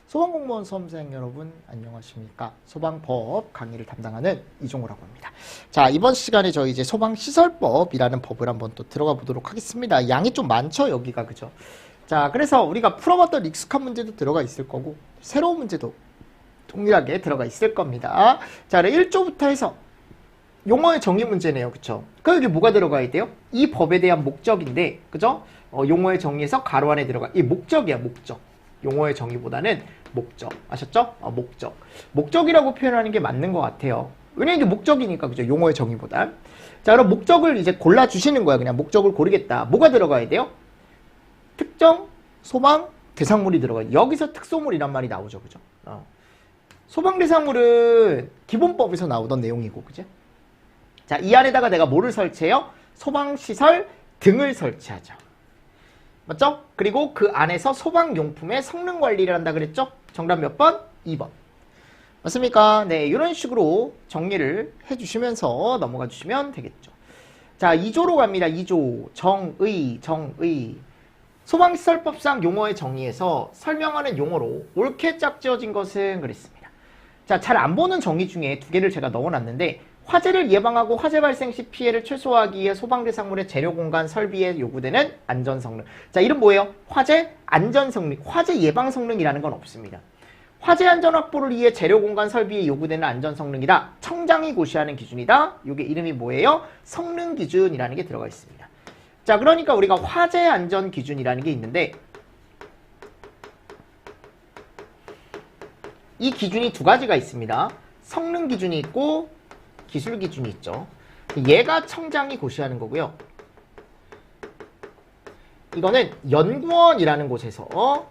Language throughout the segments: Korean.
소방공무원 수험생 여러분 안녕하십니까? 소방법 강의를 담당하는 이종호라고 합니다. 자, 이번 시간에 저희 이제 소방시설법이라는 법을 한번 또 들어가 보도록 하겠습니다. 양이 좀 많죠, 여기가, 그죠? 자, 그래서 우리가 풀어봤던 익숙한 문제도 들어가 있을 거고 새로운 문제도 동일하게 들어가 있을 겁니다. 자, 1조부터 해서 용어의 정의 문제네요, 그쵸? 그 여기 뭐가 들어가야 돼요? 이 법에 대한 목적인데, 그죠? 용어의 정의에서 가로 안에 들어가. 이 목적이야, 목적. 용어의 정의보다는 목적. 아셨죠? 목적. 목적이라고 표현하는 게 맞는 것 같아요. 왜냐면 이게 목적이니까, 그죠? 용어의 정의보다. 자, 그럼 목적을 이제 골라주시는 거야. 그냥 목적을 고르겠다. 뭐가 들어가야 돼요? 특정 소방 대상물이 들어가요. 여기서 특소물이란 말이 나오죠, 그죠? 소방 대상물은 기본법에서 나오던 내용이고, 그죠? 자, 이 안에다가 내가 뭐를 설치해요? 소방시설 등을 설치하죠. 맞죠? 그리고 그 안에서 소방용품의 성능 관리를 한다 그랬죠? 정답 몇 번? 2번. 맞습니까? 네, 이런 식으로 정리를 해주시면서 넘어가 주시면 되겠죠. 자, 2조로 갑니다. 2조. 정의. 소방시설법상 용어의 정의에서 설명하는 용어로 옳게 짝지어진 것은 그랬습니다. 자, 잘 안 보는 정의 중에 두 개를 제가 넣어놨는데, 화재를 예방하고 화재 발생 시 피해를 최소화하기 위해 소방 대상물의 재료 공간 설비에 요구되는 안전 성능. 자, 이름 뭐예요? 화재 안전 성능. 화재 예방 성능이라는 건 없습니다. 화재 안전 확보를 위해 재료 공간 설비에 요구되는 안전 성능이다. 청장이 고시하는 기준이다. 이게 이름이 뭐예요? 성능 기준이라는 게 들어가 있습니다. 자, 그러니까 우리가 화재 안전 기준이라는 게 있는데, 이 기준이 두 가지가 있습니다. 성능 기준이 있고 기술 기준이 있죠. 얘가 청장이 고시하는 거고요. 이거는 연구원이라는 곳에서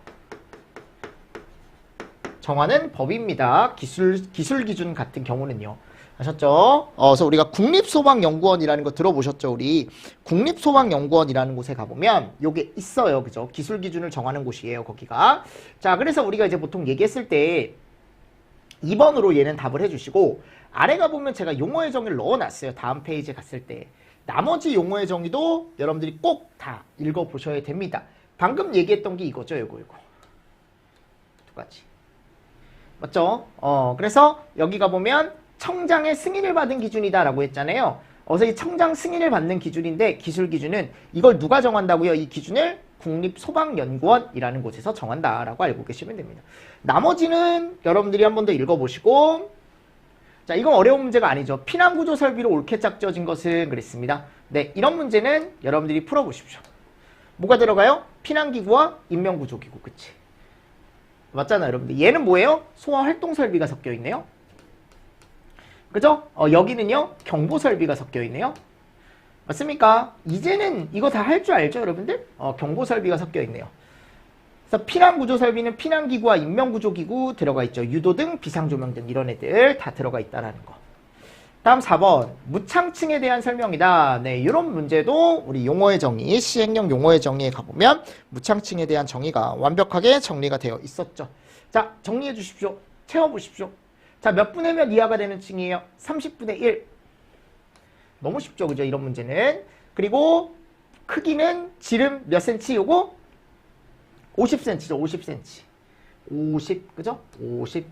정하는 법입니다. 기술 기준 같은 경우는요. 아셨죠? 그래서 우리가 국립소방연구원이라는 거 들어보셨죠? 우리 국립소방연구원이라는 곳에 가보면 요게 있어요. 그죠? 기술 기준을 정하는 곳이에요. 거기가. 자, 그래서 우리가 이제 보통 얘기했을 때 2번으로 얘는 답을 해주시고, 아래 가보면 제가 용어의 정의를 넣어놨어요. 다음 페이지에 갔을 때. 나머지 용어의 정의도 여러분들이 꼭 다 읽어보셔야 됩니다. 방금 얘기했던 게 이거죠. 요거. 두 가지. 맞죠? 그래서 여기 가보면 청장의 승인을 받은 기준이다라고 했잖아요. 그래서 이 청장 승인을 받는 기준인데, 기술 기준은 이걸 누가 정한다고요? 이 기준을 국립소방연구원이라는 곳에서 정한다라고 알고 계시면 됩니다. 나머지는 여러분들이 한 번 더 읽어보시고, 자, 이건 어려운 문제가 아니죠. 피난구조 설비로 옳게 짝지어진 것은 그랬습니다. 네, 이런 문제는 여러분들이 풀어보십시오. 뭐가 들어가요? 피난기구와 인명구조기구, 그치? 맞잖아요, 여러분들. 얘는 뭐예요? 소화활동 설비가 섞여 있네요. 그죠? 여기는요, 경보 설비가 섞여 있네요. 맞습니까? 이제는 이거 다 할 줄 알죠, 여러분들? 경보 설비가 섞여 있네요. 그래서 피난구조 설비는 피난기구와 인명구조기구 들어가 있죠. 유도등, 비상조명등 이런 애들 다 들어가 있다라는 거. 다음 4번. 무창층에 대한 설명이다. 네, 이런 문제도 우리 용어의 정의, 시행령 용어의 정의에 가보면 무창층에 대한 정의가 완벽하게 정리가 되어 있었죠. 자, 정리해 주십시오. 채워보십시오. 자, 몇 분의 몇 이하가 되는 층이에요? 30분의 1. 너무 쉽죠, 그죠? 이런 문제는. 그리고 크기는 지름 몇 cm? 요거 50cm죠. 50cm. 50, 그죠? 50.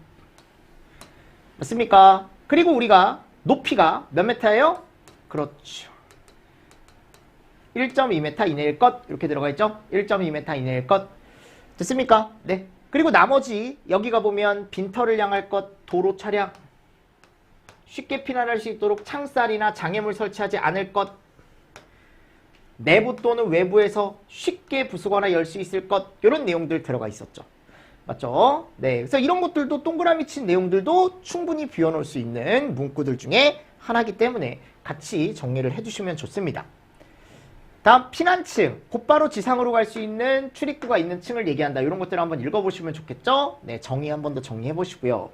맞습니까? 그리고 우리가 높이가 몇 m예요? 그렇죠. 1.2m 이내일 것. 이렇게 들어가 있죠? 1.2m 이내일 것. 됐습니까? 네. 그리고 나머지 여기 가보면 빈터를 향할 것, 도로 차량. 쉽게 피난할 수 있도록 창살이나 장애물 설치하지 않을 것. 내부 또는 외부에서 쉽게 부수거나 열 수 있을 것. 이런 내용들 들어가 있었죠. 맞죠? 네. 그래서 이런 것들도 동그라미 친 내용들도 충분히 비워놓을 수 있는 문구들 중에 하나이기 때문에 같이 정리를 해주시면 좋습니다. 다음 피난층. 곧바로 지상으로 갈 수 있는 출입구가 있는 층을 얘기한다. 이런 것들을 한번 읽어보시면 좋겠죠? 네. 정의 한 번 더 정리해보시고요.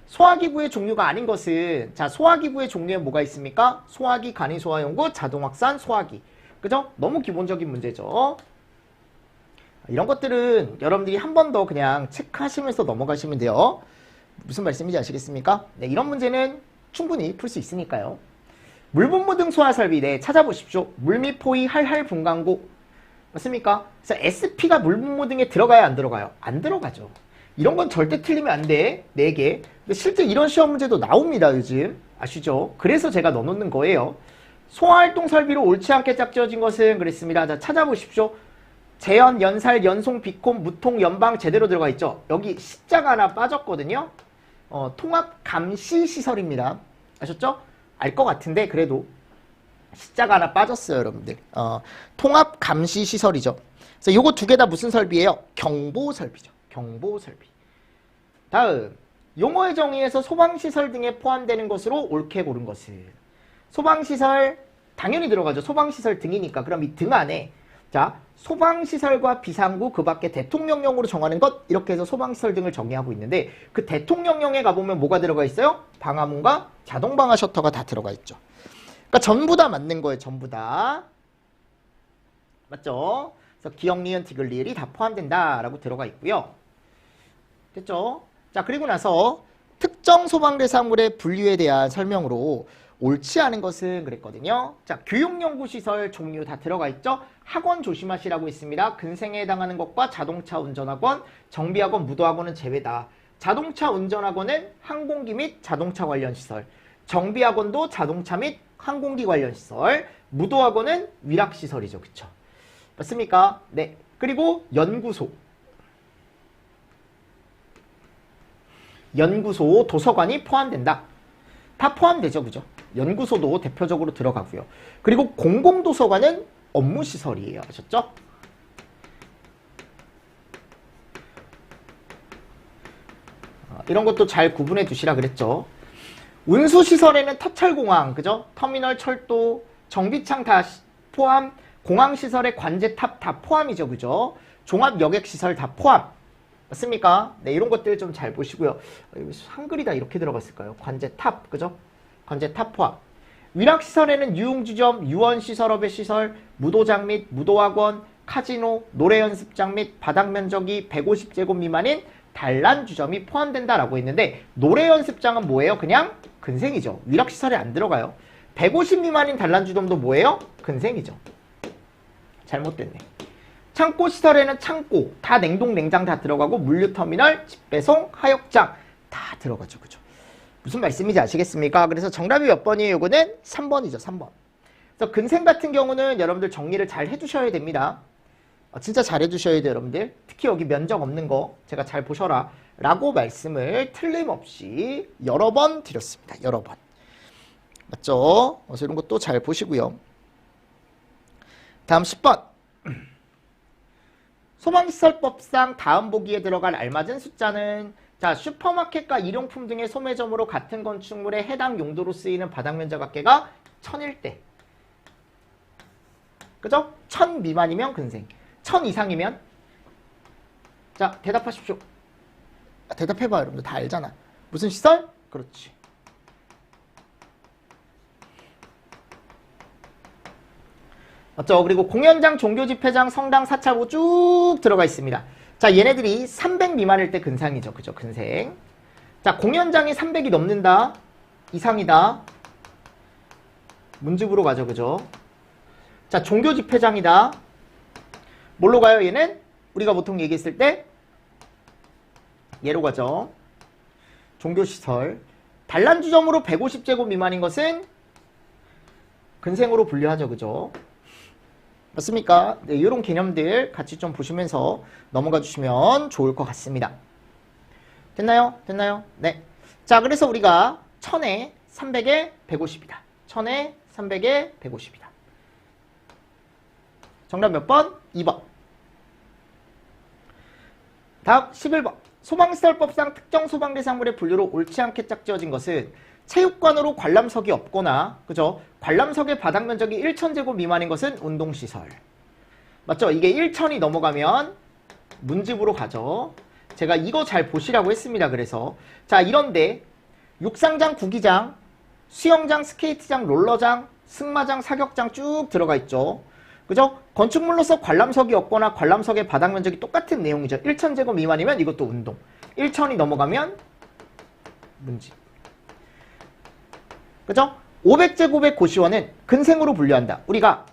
소화기구의 종류가 아닌 것은, 자, 소화기구의 종류에 뭐가 있습니까? 소화기, 간이소화용구, 자동확산, 소화기. 그죠? 너무 기본적인 문제죠. 이런 것들은 여러분들이 한 번 더 그냥 체크하시면서 넘어가시면 돼요. 무슨 말씀인지 아시겠습니까? 네, 이런 문제는 충분히 풀 수 있으니까요. 물분무 등 소화 설비, 네, 찾아보십시오. 물 및 포의 할할 분광구. 맞습니까? 그래서 SP가 물분무 등에 들어가요, 안 들어가요? 안 들어가죠. 이런 건 절대 틀리면 안 돼. 4개. 근데 실제 이런 시험 문제도 나옵니다, 요즘. 아시죠? 그래서 제가 넣어놓는 거예요. 소화활동 설비로 옳지 않게 짝지어진 것은 그랬습니다. 자, 찾아보십시오. 재연, 연살, 연송, 비콤, 무통, 연방 제대로 들어가 있죠. 여기 시자가 하나 빠졌거든요. 통합 감시 시설입니다. 아셨죠? 알 것 같은데 그래도 시자가 하나 빠졌어요, 여러분들. 통합 감시 시설이죠. 그래서 요거 2개 다 무슨 설비예요? 경보 설비죠. 경보 설비. 다음, 용어의 정의에서 소방시설 등에 포함되는 것으로 옳게 고른 것은 소방시설 당연히 들어가죠. 소방시설 등이니까. 그럼 이 등 안에 자, 소방시설과 비상구 그 밖에 대통령령으로 정하는 것 이렇게 해서 소방시설 등을 정의하고 있는데 그 대통령령에 가보면 뭐가 들어가 있어요? 방화문과 자동방화 셔터가 다 들어가 있죠. 그러니까 전부 다 맞는 거예요. 전부 다. 맞죠? 그래서 기역, 니은, 디귿, 리을이 다 포함된다라고 들어가 있고요. 됐죠? 자, 그리고 나서 특정 소방 대상물의 분류에 대한 설명으로 옳지 않은 것은 그랬거든요. 자, 교육연구시설 종류 다 들어가 있죠? 학원 조심하시라고 있습니다. 근생에 해당하는 것과 자동차 운전학원, 정비학원, 무도학원은 제외다. 자동차 운전학원은 항공기 및 자동차 관련 시설, 정비학원도 자동차 및 항공기 관련 시설, 무도학원은 위락시설이죠. 그쵸? 맞습니까? 네. 그리고 연구소, 도서관이 포함된다. 다 포함되죠. 그죠? 연구소도 대표적으로 들어가고요. 그리고 공공도서관은 업무시설이에요. 아셨죠? 이런 것도 잘 구분해 두시라 그랬죠. 운수시설에는 터철공항, 그죠? 터미널, 철도, 정비창 다 포함, 공항시설의 관제탑 다 포함이죠. 그죠? 종합여객시설 다 포함. 맞습니까? 네, 이런 것들 좀 잘 보시고요. 한글이 다 이렇게 들어갔을까요? 관제탑, 그죠? 관제탑 포함. 위락시설에는 유흥주점, 유원시설업의 시설, 무도장 및 무도학원, 카지노, 노래연습장 및 바닥면적이 150제곱 미만인 단란주점이 포함된다라고 했는데 노래연습장은 뭐예요? 그냥 근생이죠. 위락시설에 안 들어가요. 150 미만인 단란주점도 뭐예요? 근생이죠. 잘못됐네. 창고시설에는 창고, 다 냉동, 냉장 다 들어가고 물류터미널, 집배송, 하역장 다 들어가죠. 그죠? 무슨 말씀인지 아시겠습니까? 그래서 정답이 몇 번이에요? 이거는 3번이죠. 3번. 그래서 근생 같은 경우는 여러분들 정리를 잘 해주셔야 됩니다. 진짜 잘 해주셔야 돼요, 여러분들. 특히 여기 면적 없는 거 제가 잘 보셔라 라고 말씀을 틀림없이 여러 번 드렸습니다. 여러 번. 맞죠? 그래서 이런 것도 잘 보시고요. 다음 10번. 소방시설법상 다음 보기에 들어갈 알맞은 숫자는 자, 슈퍼마켓과 일용품 등의 소매점으로 같은 건축물에 해당 용도로 쓰이는 바닥면적 합계가 1000일 때. 그죠? 1000 미만이면 근생. 1000 이상이면 자, 대답하십시오. 대답해봐, 여러분들. 다 알잖아. 무슨 시설? 그렇지. 맞죠? 그리고 공연장, 종교집회장, 성당, 사찰부 쭉 들어가 있습니다. 자, 얘네들이 300 미만일 때 근상이죠. 그죠? 근생. 자, 공연장이 300이 넘는다. 이상이다. 문집으로 가죠. 그죠? 자, 종교집회장이다. 뭘로 가요? 얘는 우리가 보통 얘기했을 때 얘로 가죠. 종교시설. 단란주점으로 150제곱 미만인 것은 근생으로 분류하죠. 그죠? 맞습니까? 네, 이런 개념들 같이 좀 보시면서 넘어가 주시면 좋을 것 같습니다. 됐나요? 됐나요? 네. 자, 그래서 우리가 1000에 300에 150이다. 1000에 300에 150이다. 정답 몇 번? 2번. 다음 11번. 소방시설법상 특정 소방대상물의 분류로 옳지 않게 짝지어진 것은 체육관으로 관람석이 없거나, 그죠? 관람석의 바닥 면적이 1000제곱 미만인 것은 운동시설. 맞죠? 이게 1000이 넘어가면 문집으로 가죠. 제가 이거 잘 보시라고 했습니다. 그래서 자, 이런데 육상장, 구기장, 수영장, 스케이트장, 롤러장, 승마장, 사격장 쭉 들어가 있죠. 그죠? 건축물로서 관람석이 없거나 관람석의 바닥 면적이 똑같은 내용이죠. 1000제곱 미만이면 이것도 운동. 1000이 넘어가면 문집. 그죠? 500제곱의 고시원은 근생으로 분류한다. 우리가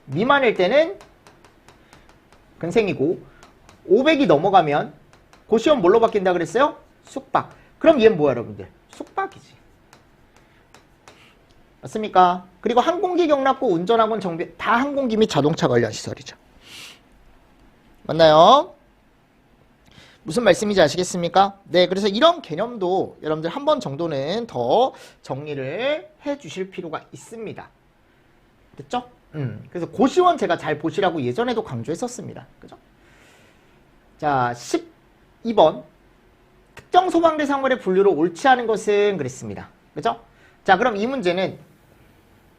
미만일 때는 근생이고 500이 넘어가면 고시원 뭘로 바뀐다 그랬어요? 숙박. 그럼 얘는 뭐야 여러분들? 숙박이지. 맞습니까? 그리고 항공기 경락고 운전학원 정비 다 항공기 및 자동차 관련 시설이죠. 맞나요? 무슨 말씀인지 아시겠습니까? 네, 그래서 이런 개념도 여러분들 한 번 정도는 더 정리를 해 주실 필요가 있습니다. 됐죠? 그래서 고시원 제가 잘 보시라고 예전에도 강조했었습니다. 그죠? 자, 12번. 특정 소방 대상물의 분류로 옳지 않은 것은 그랬습니다. 그죠? 자, 그럼 이 문제는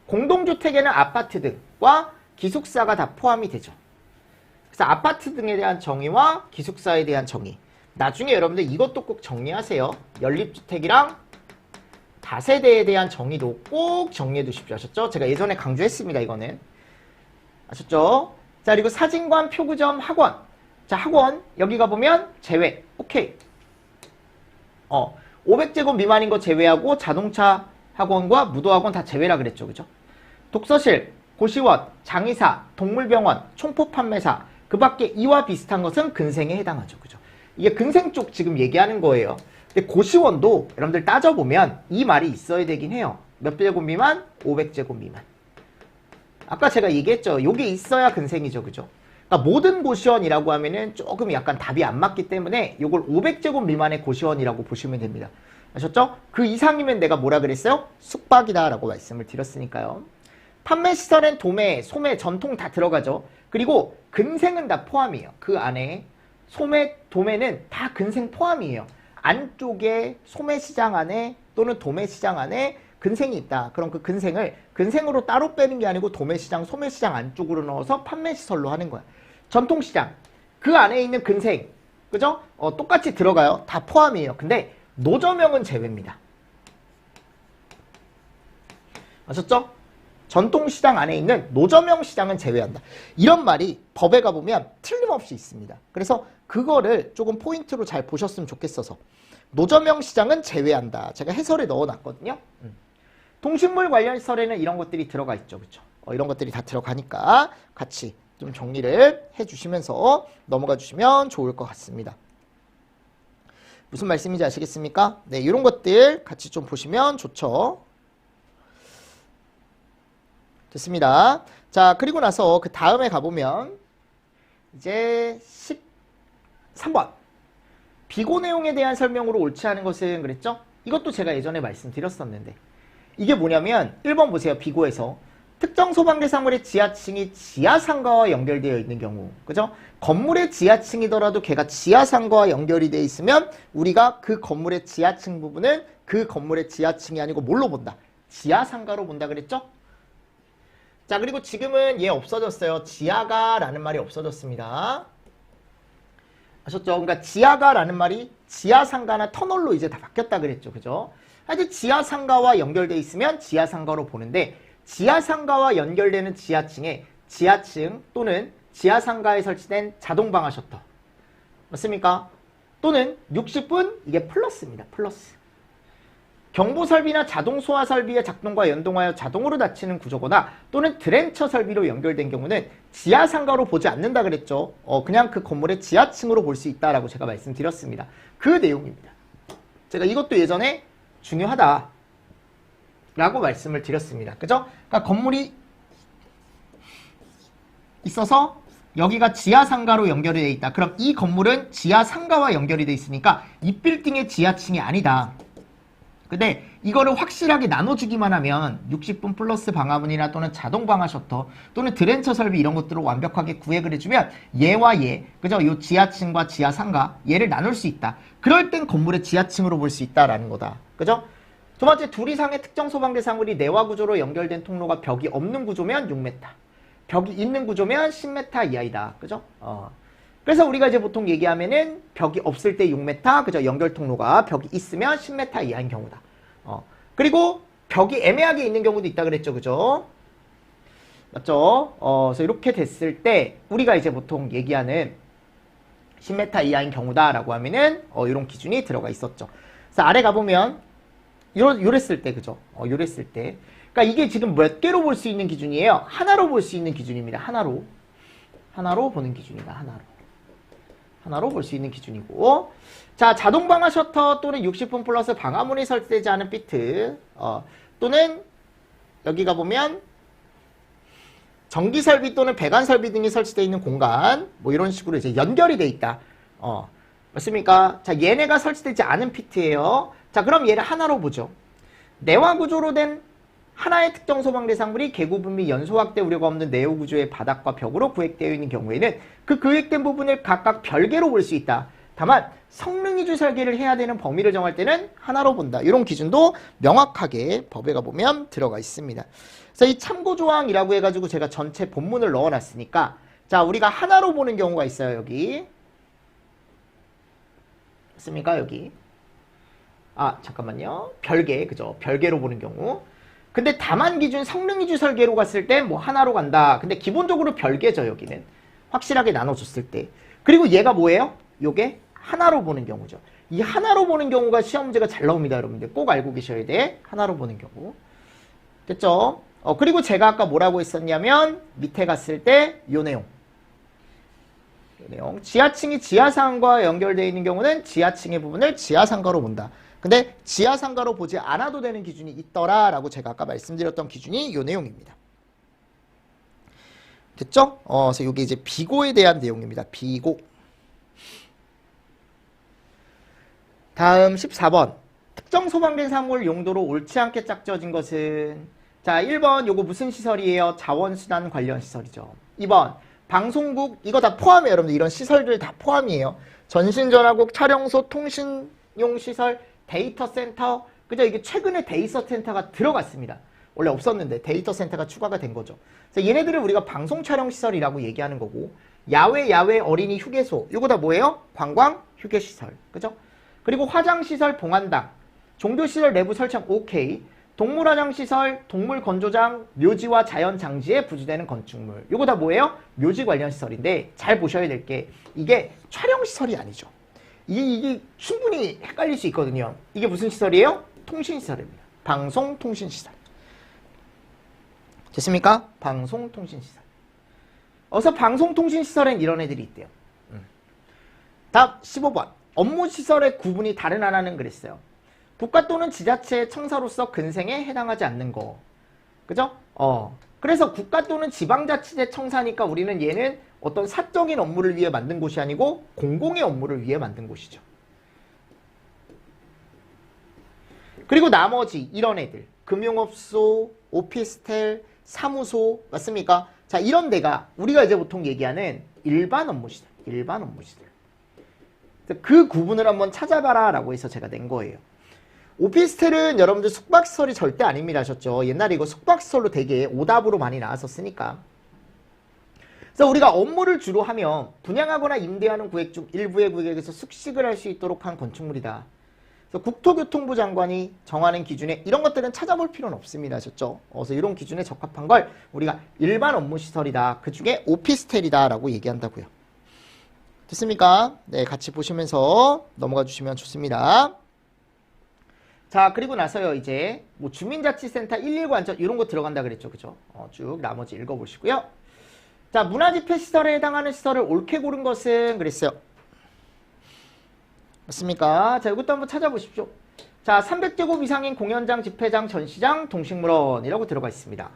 공동주택에는 아파트 등과 기숙사가 다 포함이 되죠. 그래서 아파트 등에 대한 정의와 기숙사에 대한 정의. 나중에 여러분들 이것도 꼭 정리하세요. 연립주택이랑 다세대에 대한 정의도 꼭 정리해 두십시오. 아셨죠? 제가 예전에 강조했습니다. 이거는. 아셨죠? 자, 그리고 사진관, 표구점, 학원. 자, 학원 여기 가보면 제외. 오케이. 500제곱 미만인 거 제외하고 자동차 학원과 무도학원 다 제외라 그랬죠. 그죠? 독서실, 고시원, 장의사, 동물병원, 총포 판매사 그 밖에 이와 비슷한 것은 근생에 해당하죠. 그죠? 이게 근생 쪽 지금 얘기하는 거예요. 근데 고시원도 여러분들 따져보면 이 말이 있어야 되긴 해요. 몇 제곱 미만? 500제곱 미만. 아까 제가 얘기했죠. 요게 있어야 근생이죠. 그죠? 그러니까 모든 고시원이라고 하면은 조금 약간 답이 안 맞기 때문에 요걸 500제곱 미만의 고시원이라고 보시면 됩니다. 아셨죠? 그 이상이면 내가 뭐라 그랬어요? 숙박이다 라고 말씀을 드렸으니까요. 판매시설엔 도매, 소매, 전통 다 들어가죠. 그리고 근생은 다 포함이에요. 그 안에 소매, 도매는 다 근생 포함이에요. 안쪽에 소매시장 안에 또는 도매시장 안에 근생이 있다. 그럼 그 근생을 근생으로 따로 빼는 게 아니고 도매시장, 소매시장 안쪽으로 넣어서 판매시설로 하는 거야. 전통시장, 그 안에 있는 근생, 그죠? 똑같이 들어가요. 다 포함이에요. 근데 노점형은 제외입니다. 아셨죠? 전통시장 안에 있는 노점형 시장은 제외한다. 이런 말이 법에 가보면 틀림없이 있습니다. 그래서 그거를 조금 포인트로 잘 보셨으면 좋겠어서 노점형 시장은 제외한다. 제가 해설에 넣어놨거든요. 동식물 관련 시설에는 이런 것들이 들어가 있죠. 그렇죠? 이런 것들이 다 들어가니까 같이 좀 정리를 해주시면서 넘어가 주시면 좋을 것 같습니다. 무슨 말씀인지 아시겠습니까? 네, 이런 것들 같이 좀 보시면 좋죠. 됐습니다. 자, 그리고 나서 그 다음에 가보면 이제 13번. 비고 내용에 대한 설명으로 옳지 않은 것은 그랬죠? 이것도 제가 예전에 말씀드렸었는데 이게 뭐냐면 1번 보세요. 비고에서 특정 소방 대상물의 지하층이 지하상가와 연결되어 있는 경우, 그죠? 건물의 지하층이더라도 걔가 지하상가와 연결이 되어 있으면 우리가 그 건물의 지하층 부분은 그 건물의 지하층이 아니고 뭘로 본다? 지하상가로 본다 그랬죠? 자, 그리고 지금은 얘 없어졌어요. 지하가라는 말이 없어졌습니다. 아셨죠? 그러니까 지하가라는 말이 지하상가나 터널로 이제 다 바뀌었다 그랬죠. 그죠? 하여튼 지하상가와 연결되어 있으면 지하상가로 보는데 지하상가와 연결되는 지하층에 지하층 또는 지하상가에 설치된 자동방화 셔터 맞습니까? 또는 60분 이게 플러스입니다. 플러스. 경보설비나 자동소화 설비의 작동과 연동하여 자동으로 닫히는 구조거나 또는 드렌처 설비로 연결된 경우는 지하상가로 보지 않는다 그랬죠. 그냥 그 건물의 지하층으로 볼 수 있다라고 제가 말씀드렸습니다. 그 내용입니다. 제가 이것도 예전에 중요하다 라고 말씀을 드렸습니다. 그죠? 그러니까 건물이 있어서 여기가 지하상가로 연결이 되어 있다. 그럼 이 건물은 지하상가와 연결이 되어 있으니까 이 빌딩의 지하층이 아니다. 근데 이거를 확실하게 나눠주기만 하면 60분 플러스 방화문이나 또는 자동 방화 셔터 또는 드렌처 설비 이런 것들을 완벽하게 구획을 해주면 얘와 얘, 그죠? 요 지하층과 지하상가 얘를 나눌 수 있다. 그럴 땐 건물의 지하층으로 볼 수 있다라는 거다. 그죠? 두 번째, 둘 이상의 특정 소방 대상물이 내화 구조로 연결된 통로가 벽이 없는 구조면 6m, 벽이 있는 구조면 10m 이하이다. 그죠? 그래서 우리가 이제 보통 얘기하면은 벽이 없을 때 6m, 그죠? 연결 통로가 벽이 있으면 10m 이하인 경우다. 그리고 벽이 애매하게 있는 경우도 있다 그랬죠. 그죠? 맞죠? 그래서 이렇게 됐을 때 우리가 이제 보통 얘기하는 10m 이하인 경우다라고 하면은 이런 기준이 들어가 있었죠. 그래서 아래 가보면 요랬을 때, 그죠? 요랬을 때. 그러니까 이게 지금 몇 개로 볼 수 있는 기준이에요? 하나로 볼 수 있는 기준입니다. 하나로. 하나로 보는 기준이다. 하나로 볼 수 있는 기준이고. 자, 자동 방화 셔터 또는 60분 플러스 방화문이 설치되지 않은 피트, 또는 여기 가보면 전기 설비 또는 배관 설비 등이 설치되어 있는 공간, 뭐 이런 식으로 이제 연결이 돼 있다. 맞습니까? 자, 얘네가 설치되지 않은 피트예요. 자, 그럼 얘를 하나로 보죠. 내화 구조로 된 하나의 특정 소방 대상물이 개구분 및 연소 확대 우려가 없는 내부 구조의 바닥과 벽으로 구획되어 있는 경우에는 그 구획된 부분을 각각 별개로 볼 수 있다. 다만 성능이주 설계를 해야 되는 범위를 정할 때는 하나로 본다. 이런 기준도 명확하게 법에 가보면 들어가 있습니다. 그래서 이 참고조항이라고 해가지고 제가 전체 본문을 넣어놨으니까, 자, 우리가 하나로 보는 경우가 있어요. 여기 맞습니까? 여기 잠깐만요. 별개, 그죠? 별개로 보는 경우. 근데 다만 기준 성능이주 설계로 갔을 때 뭐 하나로 간다. 근데 기본적으로 별개죠. 여기는 확실하게 나눠줬을 때. 그리고 얘가 뭐예요? 요게 하나로 보는 경우죠. 이 하나로 보는 경우가 시험 문제가 잘 나옵니다. 여러분들 꼭 알고 계셔야 돼. 하나로 보는 경우. 됐죠? 그리고 제가 아까 뭐라고 했었냐면 밑에 갔을 때 요 내용. 지하층이 지하상가와 연결되어 있는 경우는 지하층의 부분을 지하상가로 본다. 근데 지하상가로 보지 않아도 되는 기준이 있더라라고 제가 아까 말씀드렸던 기준이 이 내용입니다. 됐죠? 그래서 이게 이제 비고에 대한 내용입니다. 비고. 다음 14번. 특정 소방된 사물 용도로 옳지 않게 짝지어진 것은, 자, 1번 요거 무슨 시설이에요? 자원수단 관련 시설이죠. 2번 방송국, 이거 다 포함이에요. 여러분들 이런 시설들 다 포함이에요. 전신전화국, 촬영소, 통신용 시설, 데이터 센터, 그죠? 이게 최근에 데이터 센터가 들어갔습니다. 원래 없었는데 데이터 센터가 추가가 된 거죠. 그래서 얘네들을 우리가 방송 촬영 시설이라고 얘기하는 거고, 야외 어린이 휴게소, 이거 다 뭐예요? 관광 휴게 시설, 그죠? 그리고 화장 시설, 봉안당, 종교 시설 내부 설치한 OK, 동물 화장 시설, 동물 건조장, 묘지와 자연 장지에 부지되는 건축물, 이거 다 뭐예요? 묘지 관련 시설인데 잘 보셔야 될 게 이게 촬영 시설이 아니죠. 이게 충분히 헷갈릴 수 있거든요. 이게 무슨 시설이에요? 통신시설입니다. 방송통신시설. 됐습니까? 방송통신시설. 어서 방송통신시설엔 이런 애들이 있대요. 다음 15번. 업무시설의 구분이 다른 하나는 그랬어요. 국가 또는 지자체의 청사로서 근생에 해당하지 않는 거. 그죠? 그래서 국가 또는 지방자치제 청사니까 우리는 얘는 어떤 사적인 업무를 위해 만든 곳이 아니고 공공의 업무를 위해 만든 곳이죠. 그리고 나머지 이런 애들, 금융업소, 오피스텔, 사무소, 맞습니까? 자, 이런 데가 우리가 이제 보통 얘기하는 일반 업무시설, 일반 업무시설. 그 구분을 한번 찾아봐라 라고 해서 제가 낸 거예요. 오피스텔은 여러분들 숙박시설이 절대 아닙니다 하셨죠. 옛날에 이거 숙박시설로 되게 오답으로 많이 나왔었으니까. 그래서 우리가 업무를 주로 하면 분양하거나 임대하는 구획 중 일부의 구획에서 숙식을 할 수 있도록 한 건축물이다. 그래서 국토교통부 장관이 정하는 기준에 이런 것들은 찾아볼 필요는 없습니다 하셨죠. 그래서 이런 기준에 적합한 걸 우리가 일반 업무시설이다. 그 중에 오피스텔이다 라고 얘기한다고요. 됐습니까? 네, 같이 보시면서 넘어가 주시면 좋습니다. 자, 그리고 나서요, 이제, 뭐, 주민자치센터 119 안전, 이런 거 들어간다 그랬죠. 그죠? 쭉 나머지 읽어보시고요. 자, 문화집회시설에 해당하는 시설을 옳게 고른 것은 그랬어요. 맞습니까? 자, 이것도 한번 찾아보십시오. 자, 300제곱 이상인 공연장, 집회장, 전시장, 동식물원이라고 들어가 있습니다.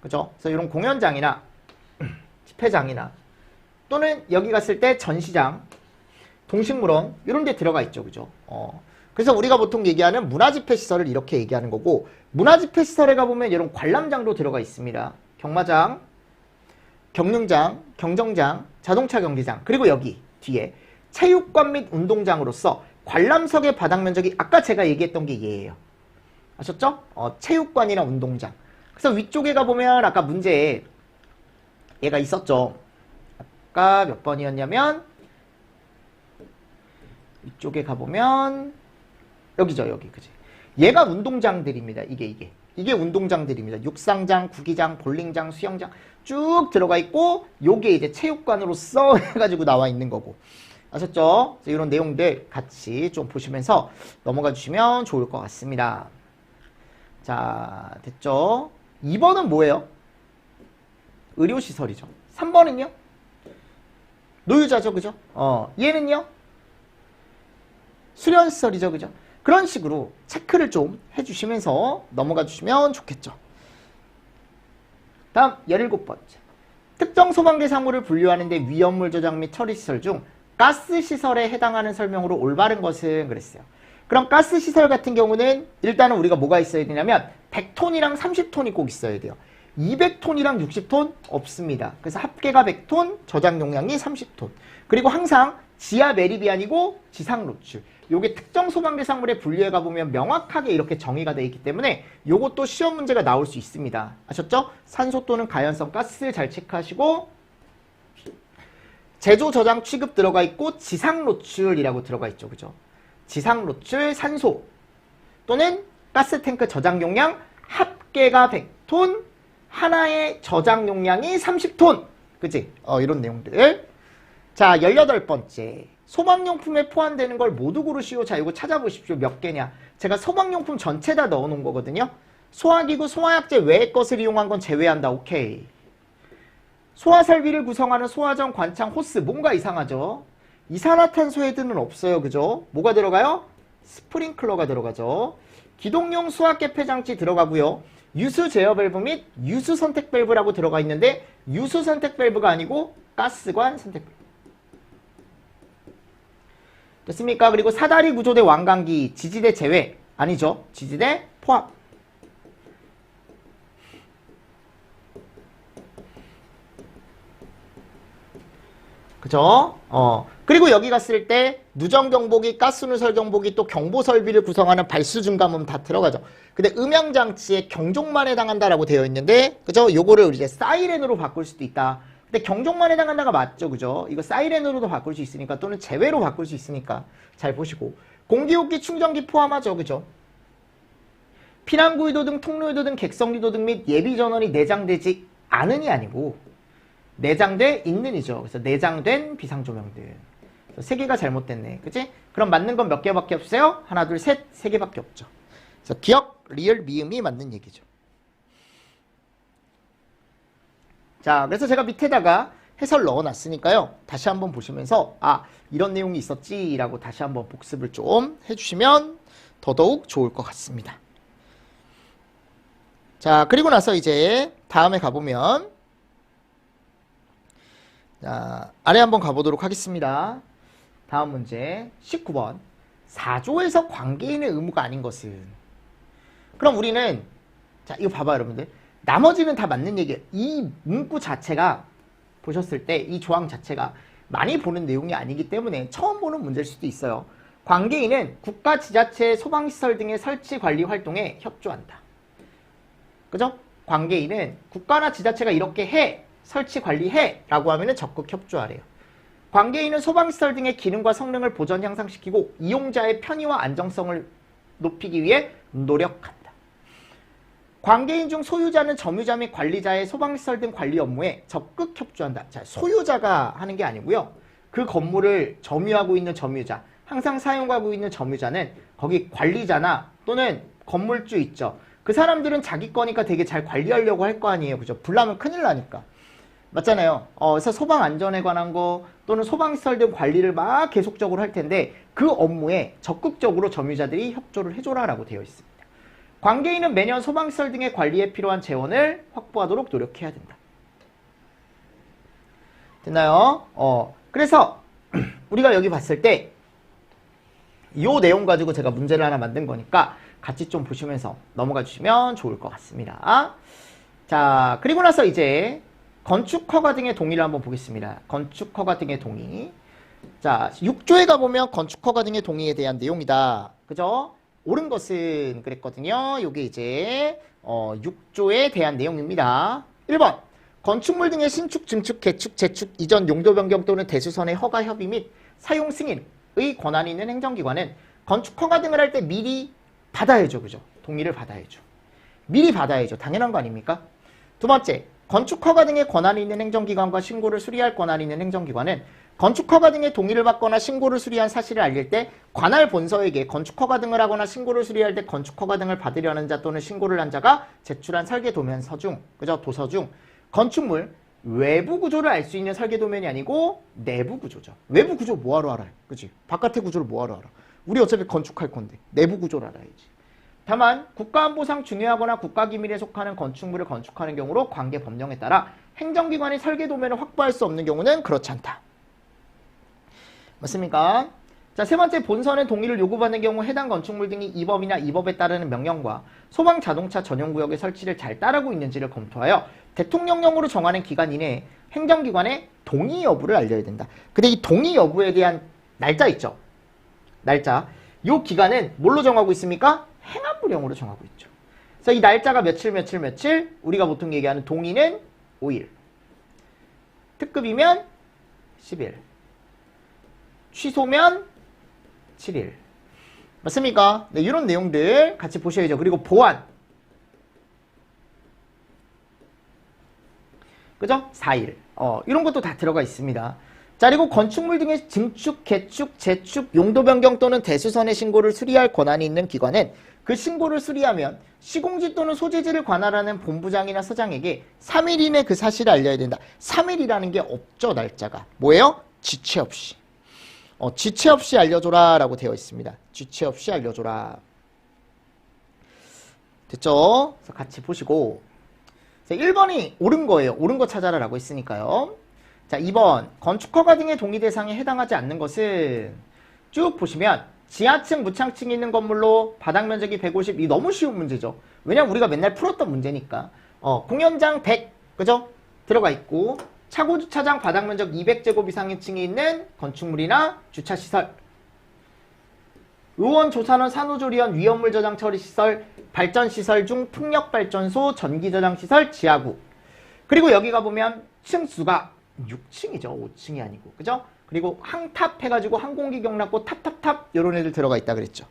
그죠? 그래서 이런 공연장이나, 집회장이나, 또는 여기 갔을 때 전시장, 동식물원, 이런 데 들어가 있죠. 그죠? 그래서 우리가 보통 얘기하는 문화집회시설을 이렇게 얘기하는 거고, 문화집회시설에 가보면 이런 관람장도 들어가 있습니다. 경마장, 경륜장, 경정장, 자동차 경기장, 그리고 여기 뒤에 체육관 및 운동장으로서 관람석의 바닥 면적이 아까 제가 얘기했던 게 얘예요. 아셨죠? 체육관이나 운동장. 그래서 위쪽에 가보면 아까 문제에 얘가 있었죠. 아까 몇 번이었냐면 위쪽에 가보면 여기죠, 여기. 그지? 얘가 운동장들입니다. 이게 운동장들입니다. 육상장, 구기장, 볼링장, 수영장 쭉 들어가 있고, 요게 이제 체육관으로서 해가지고 나와 있는 거고. 아셨죠? 이런 내용들 같이 좀 보시면서 넘어가 주시면 좋을 것 같습니다. 자, 됐죠? 2번은 뭐예요? 의료시설이죠. 3번은요? 노유자죠, 그죠? 얘는요? 수련시설이죠, 그죠? 그런 식으로 체크를 좀 해주시면서 넘어가 주시면 좋겠죠. 다음 17번째. 특정 소방계 사무를 분류하는데 위험물 저장 및 처리시설 중 가스시설에 해당하는 설명으로 올바른 것은 그랬어요. 그럼 가스시설 같은 경우는 일단은 우리가 뭐가 있어야 되냐면 100톤이랑 30톤이 꼭 있어야 돼요. 200톤이랑 60톤 없습니다. 그래서 합계가 100톤, 저장 용량이 30톤. 그리고 항상 지하 매립이 아니고 지상 노출. 요게 특정 소방 대상물에 분류해 가보면 명확하게 이렇게 정의가 되어 있기 때문에 요것도 시험 문제가 나올 수 있습니다. 아셨죠? 산소 또는 가연성 가스 잘 체크하시고, 제조 저장 취급 들어가 있고 지상 노출이라고 들어가 있죠. 그죠? 지상 노출 산소 또는 가스 탱크 저장 용량 합계가 100톤, 하나의 저장 용량이 30톤. 그치? 이런 내용들. 자, 18번째. 소방용품에 포함되는 걸 모두 고르시오. 자, 이거 찾아보십시오. 몇 개냐. 제가 소방용품 전체 다 넣어놓은 거거든요. 소화기구, 소화약제 외의 것을 이용한 건 제외한다. 오케이. 소화설비를 구성하는 소화전, 관창, 호스. 뭔가 이상하죠? 이산화탄소 헤드는 없어요. 그죠? 뭐가 들어가요? 스프링클러가 들어가죠. 기동용 수압개폐 장치 들어가고요. 유수 제어 밸브 및 유수 선택 밸브라고 들어가 있는데 유수 선택 밸브가 아니고 가스관 선택 밸브. 됐습니까? 그리고 사다리 구조대 완강기 지지대 제외 아니죠. 지지대 포함. 그죠? 그리고 여기 갔을 때 누정 경보기, 가스 누설 경보기, 또 경보 설비를 구성하는 발수 중감음 다 들어가죠. 근데 음향 장치의 경종만 해당한다라고 되어 있는데, 그죠? 요거를 이제 사이렌으로 바꿀 수도 있다. 근데 경종만 해당한다가 맞죠, 그죠? 이거 사이렌으로도 바꿀 수 있으니까, 또는 제외로 바꿀 수 있으니까 잘 보시고. 공기호흡기, 충전기 포함하죠, 그죠? 피난구유도 등 통로유도 등 객성유도 등 및 예비전원이 내장되지 않으니 아니고 내장돼 있는이죠. 그래서 내장된 비상조명들. 세 개가 잘못됐네. 그치? 그럼 맞는 건 몇 개밖에 없어요? 하나, 둘, 셋, 세 개밖에 없죠. 그래서 기억, 리을, 미음이 맞는 얘기죠. 자, 그래서 제가 밑에다가 해설 넣어놨으니까요. 다시 한번 보시면서 이런 내용이 있었지라고 다시 한번 복습을 좀 해주시면 더더욱 좋을 것 같습니다. 자, 그리고 나서 이제 다음에 가보면 자, 아래 한번 가보도록 하겠습니다. 다음 문제 19번. 4조에서 관계인의 의무가 아닌 것은. 그럼 우리는 자, 이거 봐봐요, 여러분들. 나머지는 다 맞는 얘기예요. 이 문구 자체가 보셨을 때 이 조항 자체가 많이 보는 내용이 아니기 때문에 처음 보는 문제일 수도 있어요. 관계인은 국가, 지자체, 소방시설 등의 설치 관리 활동에 협조한다. 그죠? 관계인은 국가나 지자체가 이렇게 해, 설치 관리해 라고 하면은 적극 협조하래요. 관계인은 소방시설 등의 기능과 성능을 보전 향상시키고 이용자의 편의와 안정성을 높이기 위해 노력한다. 관계인 중 소유자는 점유자 및 관리자의 소방시설 등 관리 업무에 적극 협조한다. 자, 소유자가 하는 게 아니고요. 그 건물을 점유하고 있는 점유자, 항상 사용하고 있는 점유자는 거기 관리자나 또는 건물주 있죠. 그 사람들은 자기 거니까 되게 잘 관리하려고 할 거 아니에요. 그죠? 불나면 큰일 나니까. 맞잖아요. 그래서 소방 안전에 관한 거 또는 소방시설 등 관리를 막 계속적으로 할 텐데 그 업무에 적극적으로 점유자들이 협조를 해줘라라고 되어 있습니다. 관계인은 매년 소방시설 등의 관리에 필요한 재원을 확보하도록 노력해야 된다. 됐나요? 그래서 우리가 여기 봤을 때 이 내용 가지고 제가 문제를 하나 만든 거니까 같이 좀 보시면서 넘어가 주시면 좋을 것 같습니다. 자, 그리고 나서 이제 건축 허가 등의 동의를 한번 보겠습니다. 건축 허가 등의 동의. 자, 6조에 가보면 건축 허가 등의 동의에 대한 내용이다. 그죠? 옳은 것은 그랬거든요. 요게 이제 6조에 대한 내용입니다. 1번. 건축물 등의 신축, 증축, 개축, 재축, 이전 용도 변경 또는 대수선의 허가 협의 및 사용 승인의 권한이 있는 행정기관은 건축 허가 등을 할 때 미리 받아야죠. 그죠? 동의를 받아야죠. 미리 받아야죠. 당연한 거 아닙니까? 두 번째. 건축 허가 등의 권한이 있는 행정기관과 신고를 수리할 권한이 있는 행정기관은 건축 허가 등의 동의를 받거나 신고를 수리한 사실을 알릴 때 관할 본서에게 건축 허가 등을 하거나 신고를 수리할 때 건축 허가 등을 받으려는 자 또는 신고를 한 자가 제출한 설계 도면서 중, 그죠? 도서 중 건축물 외부 구조를 알 수 있는 설계 도면이 아니고 내부 구조죠. 외부 구조 뭐하러 알아요? 그치? 바깥의 구조를 뭐하러 알아? 우리 어차피 건축할 건데 내부 구조를 알아야지. 다만 국가안보상 중요하거나 국가기밀에 속하는 건축물을 건축하는 경우로 관계 법령에 따라 행정기관이 설계 도면을 확보할 수 없는 경우는 그렇지 않다. 맞습니까? 자, 세 번째, 본선의 동의를 요구받는 경우 해당 건축물 등이 이 법이나 이 법에 따르는 명령과 소방 자동차 전용구역의 설치를 잘 따르고 있는지를 검토하여 대통령령으로 정하는 기간 이내에 행정기관의 동의 여부를 알려야 된다. 근데 이 동의 여부에 대한 날짜 있죠? 날짜. 이 기간은 뭘로 정하고 있습니까? 행안부령으로 정하고 있죠. 그래서 이 날짜가 며칠 우리가 보통 얘기하는 동의는 5일, 특급이면 10일, 취소면 7일. 맞습니까? 네, 이런 내용들 같이 보셔야죠. 그리고 보안. 그죠? 4일. 이런 것도 다 들어가 있습니다. 자, 그리고 건축물 등의 증축, 개축, 재축, 용도 변경 또는 대수선의 신고를 수리할 권한이 있는 기관은 그 신고를 수리하면 시공지 또는 소재지를 관할하는 본부장이나 서장에게 3일 이내 그 사실을 알려야 된다. 3일이라는 게 없죠, 날짜가. 뭐예요? 지체 없이. 지체 없이 알려줘라 라고 되어 있습니다. 지체 없이 알려줘라. 됐죠? 그래서 같이 보시고. 1번이 옳은 거예요. 옳은 거 찾아라 라고 했으니까요. 자, 2번. 건축허가 등의 동의 대상에 해당하지 않는 것은 쭉 보시면 지하층, 무창층이 있는 건물로 바닥 면적이 150, 이 너무 쉬운 문제죠. 왜냐면 우리가 맨날 풀었던 문제니까. 공연장 100, 그죠? 들어가 있고, 차고 주차장 바닥 면적 200제곱 이상의 층이 있는 건축물이나 주차시설, 의원, 조산원, 산후조리원, 위험물 저장 처리 시설, 발전시설 중 풍력발전소, 전기저장시설, 지하구. 그리고 여기 가보면 층수가 6층이죠. 5층이 아니고. 그죠? 그리고 항탑 해가지고 항공기 경납고 탑탑탑 이런 애들 들어가 있다 그랬죠.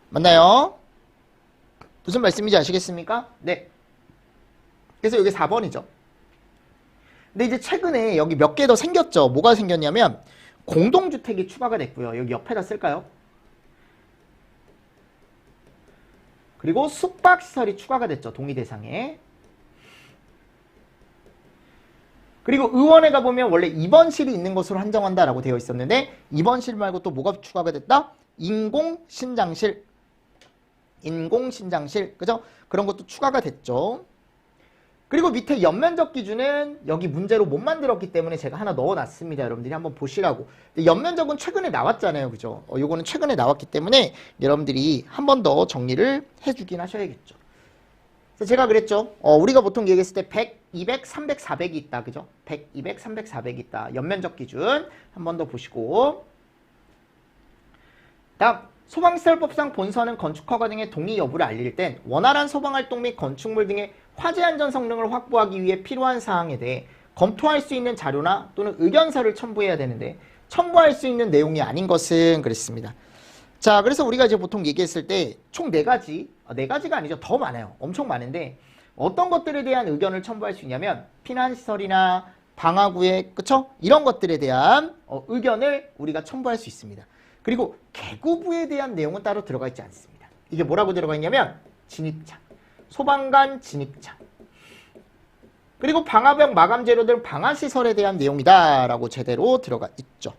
맞나요? 무슨 말씀인지 아시겠습니까? 네. 그래서 여기 4번이죠. 근데 이제 최근에 여기 몇 개 더 생겼죠. 뭐가 생겼냐면 공동주택이 추가가 됐고요. 여기 옆에다 쓸까요? 그리고 숙박시설이 추가가 됐죠. 동의 대상에. 그리고 의원에 가보면 원래 입원실이 있는 것으로 한정한다라고 되어 있었는데 입원실 말고 또 뭐가 추가가 됐다? 인공신장실. 인공신장실. 그죠? 그런 것도 추가가 됐죠. 그리고 밑에 연면적 기준은 여기 문제로 못 만들었기 때문에 제가 하나 넣어놨습니다. 여러분들이 한번 보시라고. 연면적은 최근에 나왔잖아요. 그죠? 요거는 최근에 나왔기 때문에 여러분들이 한 번 더 정리를 해주긴 하셔야겠죠. 그래서 제가 그랬죠. 우리가 보통 얘기했을 때 100, 200, 300, 400이 있다. 그죠? 100, 200, 300, 400이 있다. 연면적 기준 한 번 더 보시고. 다음. 소방시설법상 본선은 건축허가 등의 동의 여부를 알릴 땐 원활한 소방활동 및 건축물 등의 화재 안전 성능을 확보하기 위해 필요한 사항에 대해 검토할 수 있는 자료나 또는 의견서를 첨부해야 되는데 첨부할 수 있는 내용이 아닌 것은 그랬습니다. 자, 그래서 우리가 이제 보통 얘기했을 때 총 4가지, 4가지가 아니죠. 더 많아요. 엄청 많은데 어떤 것들에 대한 의견을 첨부할 수 있냐면 피난시설이나 방화구역, 그쵸? 이런 것들에 대한 의견을 우리가 첨부할 수 있습니다. 그리고 개구부에 대한 내용은 따로 들어가 있지 않습니다. 이게 뭐라고 들어가 있냐면 진입창, 소방관 진입창, 그리고 방화벽 마감 재료 등 방화시설에 대한 내용이다 라고 제대로 들어가 있죠.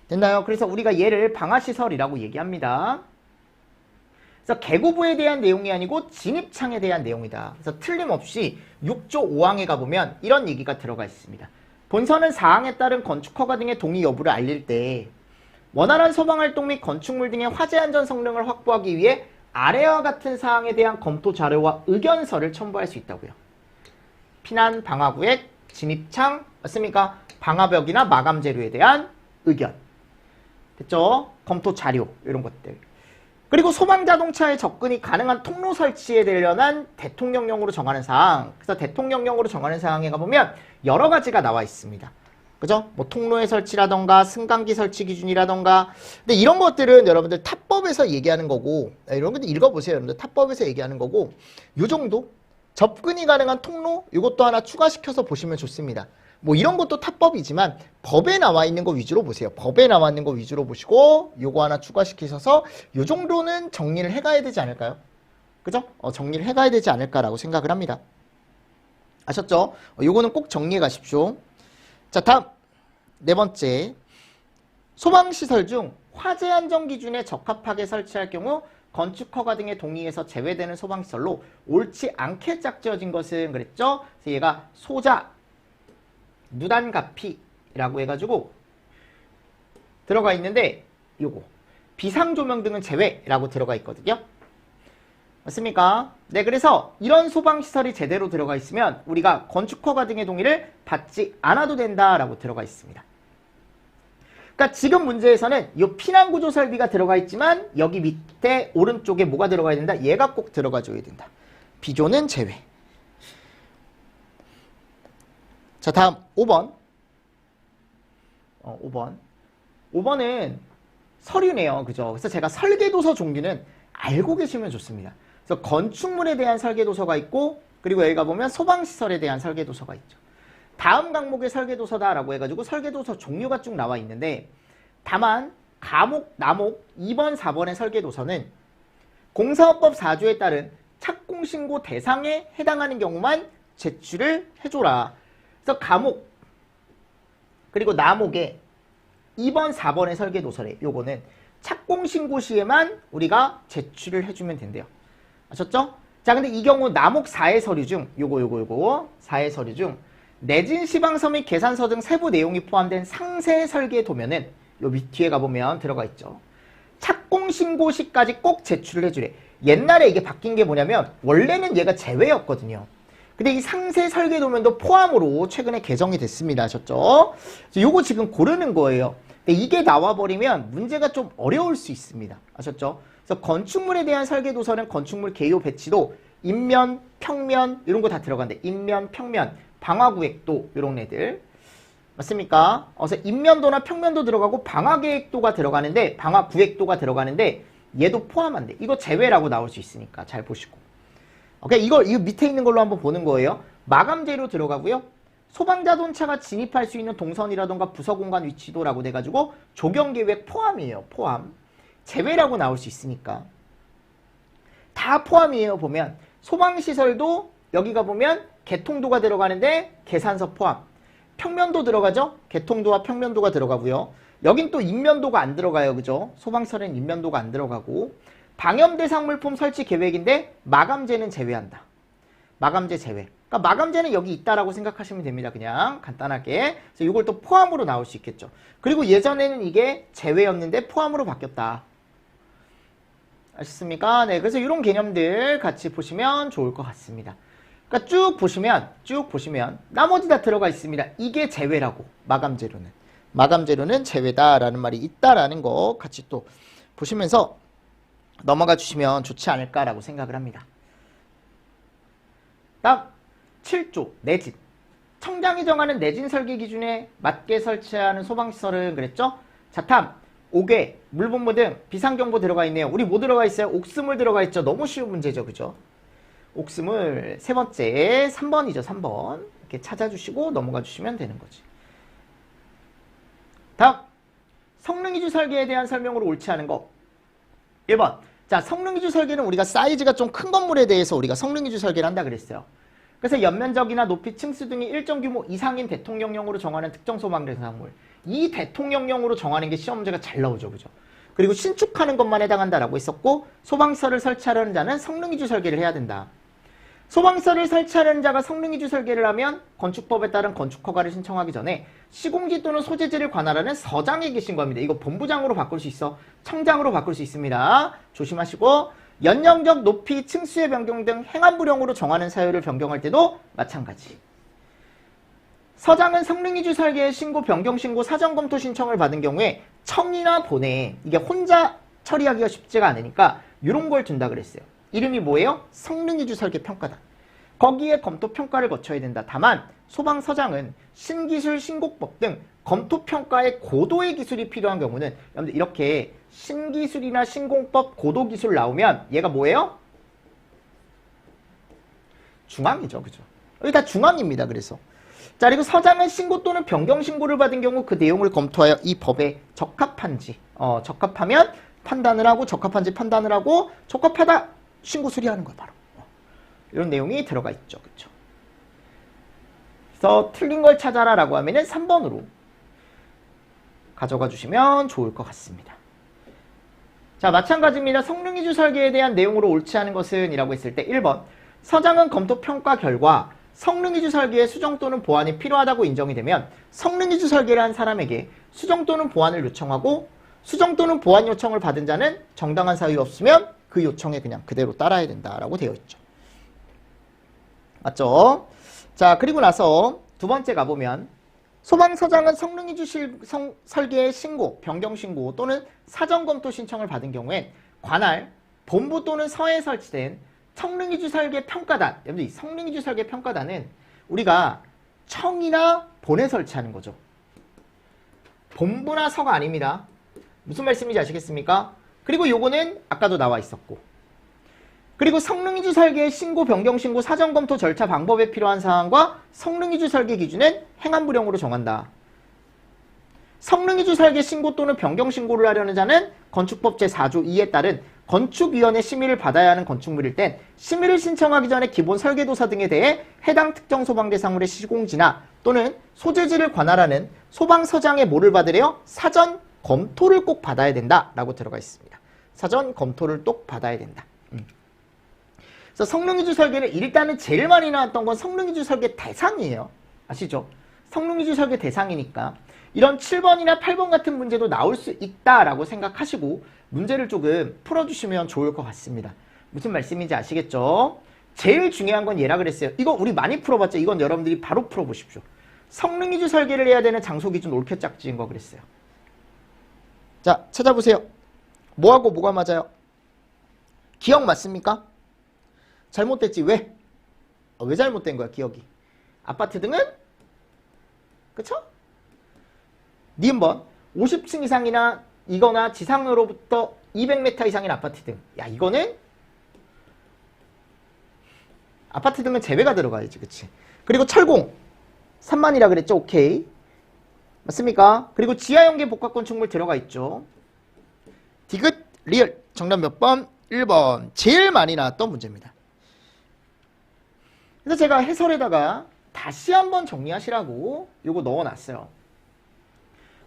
됐나요? 그래서 우리가 얘를 방화시설이라고 얘기합니다. 그래서 개구부에 대한 내용이 아니고 진입창에 대한 내용이다. 그래서 틀림없이 6조 5항에 가보면 이런 얘기가 들어가 있습니다. 본선은 사항에 따른 건축허가 등의 동의 여부를 알릴 때 원활한 소방활동 및 건축물 등의 화재 안전 성능을 확보하기 위해 아래와 같은 사항에 대한 검토 자료와 의견서를 첨부할 수 있다고요. 피난, 방화구역, 진입창, 맞습니까? 방화벽이나 마감 재료에 대한 의견. 됐죠? 검토 자료, 이런 것들. 그리고 소방자동차의 접근이 가능한 통로 설치에 관련한 대통령령으로 정하는 사항. 그래서 대통령령으로 정하는 사항에 가보면 여러 가지가 나와 있습니다. 그죠? 뭐 통로의 설치라던가 승강기 설치 기준이라던가. 근데 이런 것들은 여러분들 탑법에서 얘기하는 거고, 이런 것들 읽어보세요. 여러분들 탑법에서 얘기하는 거고, 요 정도 접근이 가능한 통로 이것도 하나 추가시켜서 보시면 좋습니다. 뭐 이런 것도 탑법이지만 법에 나와 있는 거 위주로 보세요. 법에 나와 있는 거 위주로 보시고 요거 하나 추가시키셔서 요 정도는 정리를 해가야 되지 않을까요? 그죠? 정리를 해가야 되지 않을까라고 생각을 합니다. 아셨죠? 요거는 꼭 정리해 가십시오. 자, 다음 네 번째. 소방시설 중 화재 안전 기준에 적합하게 설치할 경우 건축 허가 등의 동의에서 제외되는 소방시설로 옳지 않게 짝지어진 것은 그랬죠? 그래서 얘가 소자, 누단가피라고 해가지고 들어가 있는데 요거 비상조명 등은 제외라고 들어가 있거든요. 맞습니까? 네, 그래서 이런 소방시설이 제대로 들어가 있으면 우리가 건축허가 등의 동의를 받지 않아도 된다라고 들어가 있습니다. 그러니까 지금 문제에서는 이 피난구조 설비가 들어가 있지만 여기 밑에 오른쪽에 뭐가 들어가야 된다? 얘가 꼭 들어가 줘야 된다. 비조는 제외. 자, 다음 5번. 5번은 서류네요. 그죠? 그래서 제가 설계도서 종류는 알고 계시면 좋습니다. 그래서 건축물에 대한 설계도서가 있고, 그리고 여기가 보면 소방시설에 대한 설계도서가 있죠. 다음 과목의 설계도서다라고 해가지고 설계도서 종류가 쭉 나와 있는데, 다만 과목, 남목 2번, 4번의 설계도서는 공사업법 4조에 따른 착공신고 대상에 해당하는 경우만 제출을 해줘라. 그래서 과목, 그리고 남목의 2번, 4번의 설계도서래. 요거는 착공신고 시에만 우리가 제출을 해주면 된대요. 아셨죠? 자, 근데 이 경우 남목 4의 서류 중, 요거 4의 서류 중 내진 시방서 및 계산서 등 세부 내용이 포함된 상세 설계 도면은 요 밑 뒤에 가보면 들어가 있죠. 착공신고 시까지 꼭 제출을 해주래. 옛날에 이게 바뀐 게 뭐냐면 원래는 얘가 제외였거든요. 근데 이 상세 설계 도면도 포함으로 최근에 개정이 됐습니다. 아셨죠? 요거 지금 고르는 거예요. 근데 이게 나와버리면 문제가 좀 어려울 수 있습니다. 아셨죠? 그래서 건축물에 대한 설계도서는 건축물 개요 배치도 인면, 평면 이런 거 다 들어간대. 인면, 평면, 방화구획도 이런 애들. 맞습니까? 그래서 인면도나 평면도 들어가고 방화계획도가 들어가는데 방화구획도가 들어가는데 얘도 포함한대. 이거 제외라고 나올 수 있으니까 잘 보시고. 오케이, 이거 밑에 있는 걸로 한번 보는 거예요. 마감재로 들어가고요. 소방자동차가 진입할 수 있는 동선이라던가 부서공간 위치도라고 돼가지고 조경계획 포함이에요. 포함. 제외라고 나올 수 있으니까. 다 포함이에요. 보면 소방시설도 여기가 보면 개통도가 들어가는데 계산서 포함. 평면도 들어가죠? 개통도와 평면도가 들어가고요. 여긴 또 인면도가 안 들어가요. 그죠? 소방시설은 인면도가 안 들어가고. 방염대상 물품 설치 계획인데 마감재는 제외한다. 마감재 제외. 그러니까 마감재는 여기 있다라고 생각하시면 됩니다. 그냥 간단하게. 그래서 이걸 또 포함으로 나올 수 있겠죠. 그리고 예전에는 이게 제외였는데 포함으로 바뀌었다. 아셨습니까? 네, 그래서 이런 개념들 같이 보시면 좋을 것 같습니다. 그러니까 쭉 보시면 나머지 다 들어가 있습니다. 이게 제외라고. 마감재로는 제외다라는 말이 있다라는 거 같이 또 보시면서 넘어가 주시면 좋지 않을까라고 생각을 합니다. 다음 7조 내진. 청장이 정하는 내진 설계 기준에 맞게 설치하는 소방시설은 그랬죠? 자탐, 옥외, 물본무 등 비상경보 들어가 있네요. 우리 뭐 들어가 있어요? 옥스물 들어가 있죠. 너무 쉬운 문제죠. 그죠? 옥스물 세 번째 3번이죠. 3번 이렇게 찾아주시고 넘어가 주시면 되는 거지. 다음 성능이주 설계에 대한 설명으로 옳지 않은 거 1번. 자, 성능이주 설계는 우리가 사이즈가 좀 큰 건물에 대해서 우리가 성능이주 설계를 한다 그랬어요. 그래서 연면적이나 높이, 층수 등이 일정 규모 이상인 대통령령으로 정하는 특정 소방 대상물. 이 대통령령으로 정하는 게 시험 문제가 잘 나오죠. 그죠? 그리고 신축하는 것만 해당한다라고 했었고 소방시설을 설치하려는 자는 성능이주 설계를 해야 된다. 소방시설을 설치하려는 자가 성능이주 설계를 하면 건축법에 따른 건축허가를 신청하기 전에 시공지 또는 소재지를 관할하는 서장에게 신고합니다. 이거 본부장으로 바꿀 수 있어. 청장으로 바꿀 수 있습니다. 조심하시고 연령적, 높이, 층수의 변경 등 행안부령으로 정하는 사유를 변경할 때도 마찬가지. 서장은 성능이주 설계의 신고, 변경 신고, 사전검토 신청을 받은 경우에 청이나 본회에 이게 혼자 처리하기가 쉽지가 않으니까 이런 걸 둔다 그랬어요. 이름이 뭐예요? 성능이주 설계 평가단. 거기에 검토 평가를 거쳐야 된다. 다만 소방서장은 신기술, 신곡법 등 검토 평가에 고도의 기술이 필요한 경우는 여러분들 이렇게 신기술이나 신공법, 고도기술 나오면 얘가 뭐예요? 중앙이죠. 그죠? 여기 다 중앙입니다. 그래서 자, 그리고 서장은 신고 또는 변경 신고를 받은 경우 그 내용을 검토하여 이 법에 적합한지 적합하면 판단을 하고 적합한지 판단을 하고 적합하다 신고 수리하는 거야 바로. 이런 내용이 들어가 있죠. 그렇죠? 그래서 틀린 걸 찾아라 라고 하면은 3번으로 가져가 주시면 좋을 것 같습니다. 자, 마찬가지입니다. 성능이주 설계에 대한 내용으로 옳지 않은 것은 이라고 했을 때 1번 서장은 검토 평가 결과 성능이주 설계에 수정 또는 보완이 필요하다고 인정이 되면 성능이주 설계를 한 사람에게 수정 또는 보완을 요청하고 수정 또는 보완 요청을 받은 자는 정당한 사유 없으면 그 요청에 그냥 그대로 따라야 된다라고 되어 있죠. 맞죠? 자, 그리고 나서 두 번째 가보면 소방서장은 성능이주 설계의 신고, 변경신고 또는 사전검토 신청을 받은 경우엔 관할, 본부 또는 서에 설치된 성능이주 설계 평가단, 여러분들 이 성능이주 설계 평가단은 우리가 청이나 본에 설치하는 거죠. 본부나 서가 아닙니다. 무슨 말씀인지 아시겠습니까? 그리고 요거는 아까도 나와 있었고, 그리고 성능이주 설계의 신고, 변경신고, 사전검토 절차 방법에 필요한 사항과 성능이주 설계 기준은 행안부령으로 정한다. 성능이주 설계 신고 또는 변경신고를 하려는 자는 건축법 제4조 2에 따른 건축위원회 심의를 받아야 하는 건축물일 땐 심의를 신청하기 전에 기본 설계도사 등에 대해 해당 특정 소방대상물의 시공지나 또는 소재지를 관할하는 소방서장의 뭐를 받으래요? 사전 검토를 꼭 받아야 된다 라고 들어가 있습니다. 사전 검토를 꼭 받아야 된다. 그래서 성능이주 설계는 일단은 제일 많이 나왔던 건 성능이주 설계 대상이에요. 아시죠? 성능이주 설계 대상이니까 이런 7번이나 8번 같은 문제도 나올 수 있다라고 생각하시고 문제를 조금 풀어주시면 좋을 것 같습니다. 무슨 말씀인지 아시겠죠? 제일 중요한 건 얘라 그랬어요. 이거 우리 많이 풀어봤죠? 이건 여러분들이 바로 풀어보십시오. 성능이주 설계를 해야 되는 장소 기준 옳게 짝지은 거 그랬어요. 자, 찾아보세요. 뭐하고 뭐가 맞아요? 기억 맞습니까? 잘못됐지. 왜? 왜 잘못된 거야, 기억이? 아파트 등은? 그쵸? 니은번 50층 이상이나 이거나 지상으로부터 200m 이상인 아파트 등. 야, 이거는 아파트 등은 제외가 들어가야지. 그치? 그리고 철공 3만이라 그랬죠? 오케이. 맞습니까? 그리고 지하 연계 복합 건축물 들어가 있죠. 디귿 리얼 정답 몇 번? 1번. 제일 많이 나왔던 문제입니다. 그래서 제가 해설에다가 다시 한번 정리하시라고 요거 넣어놨어요.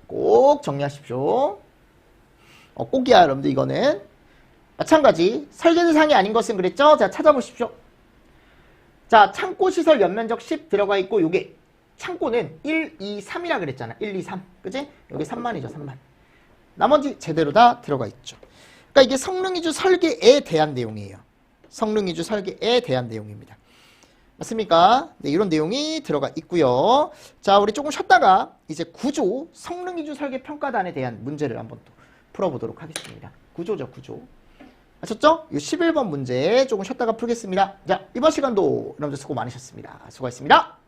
꼭 정리하십시오. 꼭이야 여러분들. 이거는 마찬가지 설계 대상이 아닌 것은 그랬죠? 자, 찾아보십시오. 자, 창고시설 연면적 10 들어가 있고 요게 창고는 1, 2, 3이라 그랬잖아. 1, 2, 3. 그치? 여기 3만이죠. 3만. 나머지 제대로 다 들어가 있죠. 그러니까 이게 성능이주 설계에 대한 내용이에요. 성능이주 설계에 대한 내용입니다. 맞습니까? 네, 이런 내용이 들어가 있고요. 자, 우리 조금 쉬었다가 이제 구조 성능이주 설계 평가단에 대한 문제를 한번 또 풀어보도록 하겠습니다. 구조죠, 구조. 아셨죠? 이 11번 문제 조금 쉬었다가 풀겠습니다. 자, 이번 시간도 여러분들 수고 많으셨습니다. 수고하셨습니다.